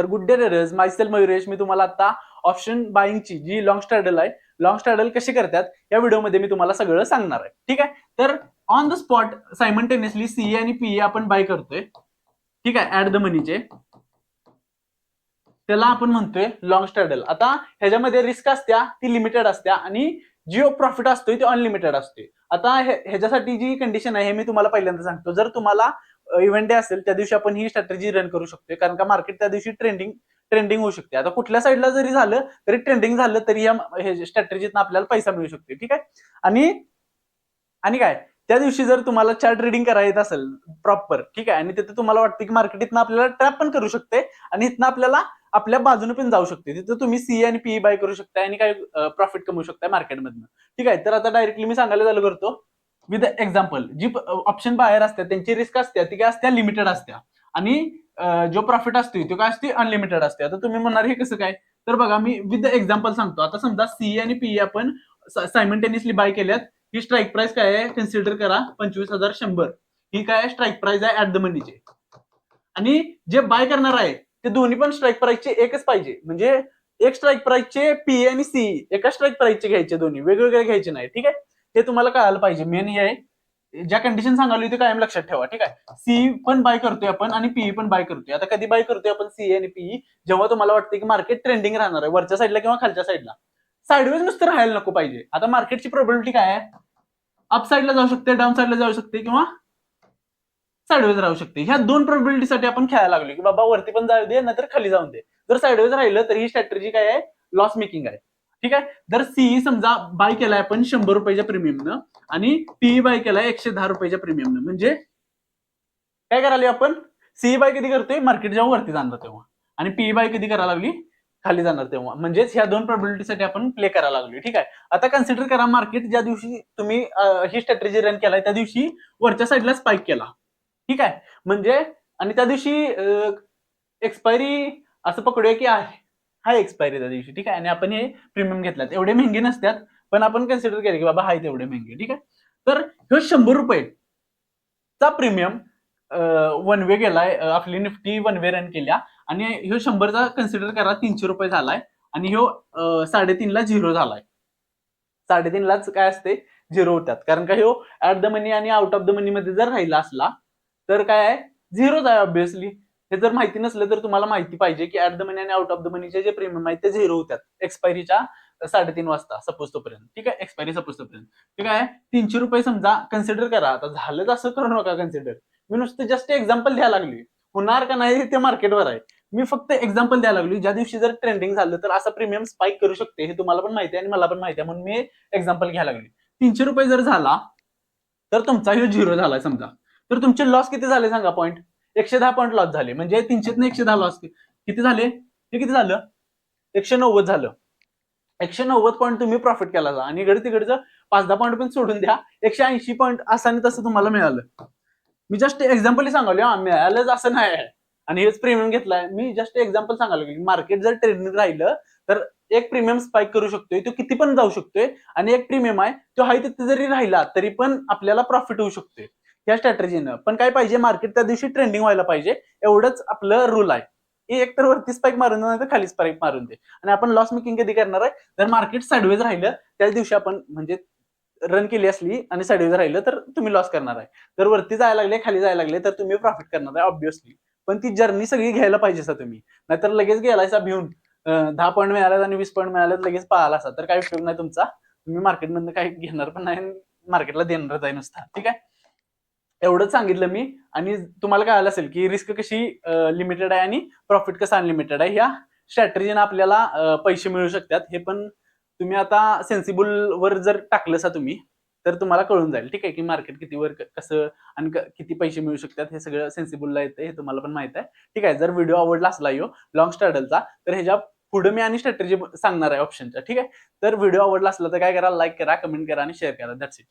Good day traders, myself Mayuresh. मी तुम्हाला आता ऑप्शन बाईंगची जी लॉंग स्ट्रॅडल आहे, लॉंग स्ट्रॅडल कशी करतात या व्हिडिओमध्ये मी तुम्हाला सगळं सांगणार आहे. ठीक आहे, तर on the spot simultaneously CA आणि पीए आपण बाय करतोय. ठीक आहे, ऍट द मनीचे, त्याला आपण म्हणतोय लॉंग स्ट्रॅडल. आता ह्याच्यामध्ये रिस्क असत्या ती लिमिटेड असत्या आणि जो प्रॉफिट असतोय ते अनलिमिटेड असतोय. आता ह्याच्यासाठी जी कंडिशन आहे हे मी तुम्हाला पहिल्यांदा सांगतो. जर तुम्हाला इव्हेंट डे असेल त्या दिवशी आपण ही स्ट्रॅटेजी रन करू शकतो, कारण का मार्केट त्या दिवशी ट्रेंडिंग होऊ शकते. आता कुठल्या साईडला जरी झालं तरी ट्रेंडिंग झालं तरी या स्ट्रॅटेजीतनं आपल्याला पैसा मिळू शकतो. ठीक आहे, आणि काय त्या दिवशी जर तुम्हाला चार्ट रीडिंग करायला येत असेल प्रॉपर, ठीक आहे, आणि तिथे तुम्हाला वाटतं की मार्केट इथनं आपल्याला ट्रॅप पण करू शकते आणि इथनं आपल्याला आपल्या बाजूने पण जाऊ शकते, तिथं तुम्ही सीए आणि पीई बाय करू शकता आणि काय प्रॉफिट कमवू शकता मार्केटमधनं. ठीक आहे, तर आता डायरेक्टली मी सांगायला चालू करतो विथ एक्झाम्पल. जी ऑप्शन बाहेर असतात त्यांची रिस्क असते ती काय असते, लिमिटेड असत्या, आणि जो प्रॉफिट असतो तो काय असते, अनलिमिटेड असते. आता तुम्ही म्हणणार हे कसं काय, तर बघा मी विथ एक्झाम्पल सांगतो. आता समजा सीए आणि पीई आपण सायमल्टेनियसली बाय केल्यात. ही स्ट्राईक प्राइस काय आहे कन्सिडर करा, 25,100. ही काय स्ट्राईक प्राइस आहे ऍट द मनीचे, आणि जे बाय करणार आहे ते दोन्ही पण स्ट्राईक प्राइसचे एकच पाहिजे. म्हणजे एक स्ट्राईक प्राइसचे पीए आणि सीई एका स्ट्राईक प्राइसचे घ्यायचे, दोन्ही वेगवेगळे घ्यायचे नाही. ठीक आहे, हे तुम्हाला कळायला पाहिजे. मेन हे आहे, ज्या कंडिशन सांगाली ते कायम लक्षात ठेवा. ठीक आहे, सीई पण बाय करतोय आपण आणि पीई पण बाय करतोय. आता कधी बाय करतोय आपण सीई आणि पीई, जेव्हा तुम्हाला वाटतं की मार्केट ट्रेंडिंग राहणार आहे वरच्या साईडला किंवा खालच्या साईडला, साईडवेज नुसतं राहायला नको पाहिजे. आता मार्केटची प्रोबॅबिलिटी काय आहे, अप साईडला जाऊ शकते, डाऊन साईडला जाऊ शकते, किंवा साईडवेज राहू शकते. ह्या दोन प्रोबॅबिलिटीसाठी आपण खेळायला लागलो की बाबा वरती पण जाऊ दे नाहीतर खाली जाऊन दे. जर साईडवेज राहिलं तर ही स्ट्रॅटेजी काय आहे, लॉस मेकिंग आहे. ठीक आहे, जर सीई समजा बाय केलाय आपण 100 रुपयाच्या प्रीमियमनं आणि पीई बाय केलाय 110 रुपयाच्या प्रीमियमनं, म्हणजे काय करायला आपण, सीई बाय कधी करतोय मार्केट जेव्हा वरती जाणार तेव्हा, आणि पीई बाय कधी करायला लागली खाली जाणार तेव्हा. म्हणजेच ह्या दोन प्रोबॅबिलिटीसाठी आपण प्ले करायला लागलो. ठीक आहे, आता कन्सिडर करा मार्केट ज्या दिवशी तुम्ही ही स्ट्रॅटेजी रन केलाय त्या दिवशी वरच्या साईडला स्पाइक केला. ठीक आहे, म्हणजे आणि त्या दिवशी एक्सपायरी असं पकडूया की आहे एक्सपायरी त्या दिवशी. ठीक आहे, आणि आपण हे प्रीमियम घेतल्यात, एवढे महंगे नसतात पण आपण कन्सिडर केले की बाबा हाय तेवढे महंगे. ठीक आहे, तर हे 100 रुपयेचा प्रीमियम वन वे गेलाय, आपली निफ्टी वन वे रन केल्या, आणि ह्यो 100चा कन्सिडर करा 300 रुपये झालाय, आणि ह्यो 3.5ला झिरो झालाय. 3.5लाच काय असते, झिरो होतात, कारण का ह्यो ऍट द मनी आणि आउट ऑफ द मनी मध्ये जर राहिला असला तर काय आहे, झिरोच आहे ऑब्व्हियसली. हे जर माहिती नसलं तर तुम्हाला माहिती पाहिजे की ऍट द मनी आणि आउट ऑफ द मनीचे जे प्रीमियम आहेत ते झिरो होतात एक्सपायरीच्या 3:30 वाजता सपोज तोपर्यंत. ठीक आहे, एक्सपायरी सपोज तोपर्यंत. ठीक आहे, 300 रुपये समजा कन्सिडर करा. आता झालं असं करू नका कन्सिडर, मी नुसतं जस्ट एक्झाम्पल द्यायला लागली. होणार का नाही ते मार्केटवर आहे, मी फक्त एक्झाम्पल द्यायला लागली. ज्या दिवशी जर ट्रेंडिंग झालं तर असं प्रीमियम स्पाइक करू शकते, हे तुम्हाला पण माहिती आहे आणि मला पण माहिती आहे, म्हणून मी एक्झाम्पल घ्यायला लागली. 300 रुपये जर झाला तर तुमचा ह्यो झिरो झालाय समजा, तर तुमचे लॉस किती झाले सांगा, पॉईंट 110 पॉईंट लॉस झाले. म्हणजे 300 110 लॉस किती झाले, हे किती झालं, 190 झालं. 190 पॉईंट तुम्ही प्रॉफिट केला, आणि इकडे तिकडचं 5-10 पॉईंट पण सोडून द्या, 180 पॉईंट असं आणि तसं तुम्हाला मिळालं. मी जस्ट एक्झाम्पल सांगालो, मिळालंच असं नाही आहे आणि हेच प्रीमियम घेतलाय. मी जस्ट एक्झाम्पल सांगायला की मार्केट जर ट्रेंडिंग राहिलं तर एक प्रीमियम स्पाइक करू शकतोय, तो किती पण जाऊ शकतोय, आणि एक प्रीमियम आहे तो हाय तिथे जरी राहिला तरी पण आपल्याला प्रॉफिट होऊ शकतोय या स्ट्रॅटेजीनं. पण काय पाहिजे, मार्केट त्या दिवशी ट्रेंडिंग व्हायला पाहिजे, एवढंच आपलं रूल आहे. एक तर वरती स्पाइक मारून दे नाही तर खाली स्पाइक मारून दे. आणि आपण लॉस मेकिंग कधी करणार आहे, जर मार्केट साईडवेज राहिलं त्याच दिवशी आपण म्हणजे रन केली असली आणि साईडवेज राहिलं तर तुम्ही लॉस करणार आहे. जर वरती जायला लागले खाली जायला लागले तर तुम्ही प्रॉफिट करणार आहे ऑब्व्हियसली. पण ती जर्नी सगळी घ्यायला पाहिजे सा तुम्ही, नाहीतर लगेच गेलायचा भिवून 10 पॉईंट मिळाल्यात आणि 20 पॉईंट मिळाल्यात लगेच पळाला असा तर काही उपयोग नाही तुमचा. तुम्ही मार्केटमधनं काही घेणार पण नाही, मार्केटला देणारच आहे नुसता. ठीक आहे, एवढंच सांगितलं मी, आणि तुम्हाला कळालं असेल की रिस्क कशी लिमिटेड आहे आणि प्रॉफिट कसं अनलिमिटेड आहे. ह्या स्ट्रॅटेजीने आपल्याला पैसे मिळू शकतात. हे पण तुम्ही आता सेन्सिबल वर जर टाकलं सा तुम्ही तर तुम्हाला कळून जाईल. ठीक आहे, की मार्केट कितीवर कसं आणि किती पैसे मिळू शकतात, हे सगळं सेन्सिबलला येतं, हे तुम्हाला पण माहित आहे. ठीक आहे, जर व्हिडिओ आवडला असला यो लॉंग स्ट्रॅडलचा तर ह्याच्या पुढे मी आणि स्ट्रॅटेजी सांगणार आहे ऑप्शनच्या. ठीक आहे, तर व्हिडिओ आवडला असला तर काय करा, लाईक करा, कमेंट करा आणि शेअर करा. That's it.